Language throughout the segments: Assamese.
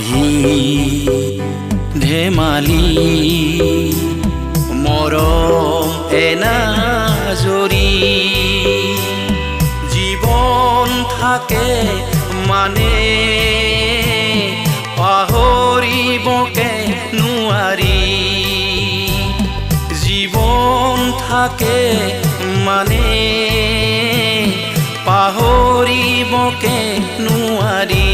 হাঁহি ধেমালি মৰম এনাজৰি জীৱন থাকে মানে পাহৰিবকে নোৱাৰি জীৱন থাকে মানে পাহৰিবকে নোৱাৰি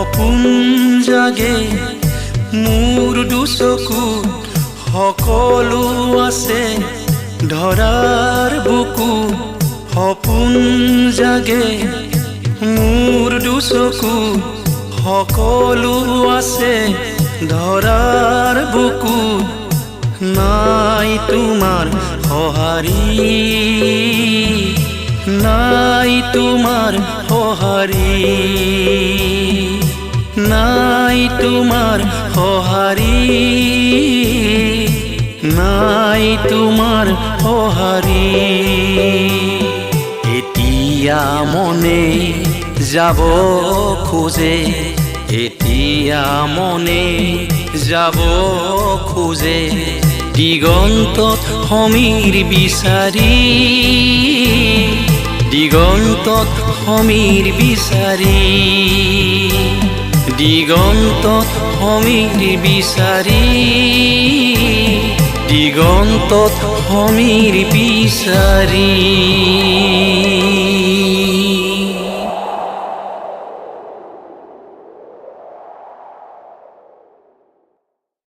সপোন জাগে মোৰ দুচকুত সকলো আছে ধৰাৰ বুকুত সপোন জাগে মোৰ দুচকুত সকলো আছে ধৰাৰ বুকুত নাই তোমাৰ সঁহাৰি নাই তোমাৰ সঁহাৰি নাই তোমাৰ সঁহাৰি নাই তোমাৰ সঁহাৰি এতিয়া মনে যাব খোজে এতিয়া মনে যাব খোজে দিগন্তত সমীৰ বিচাৰি দিগন্তত সমীৰ বিচাৰি দিগন্তত সমীৰ বিচাৰি দিগন্তত সমীৰ বিচাৰি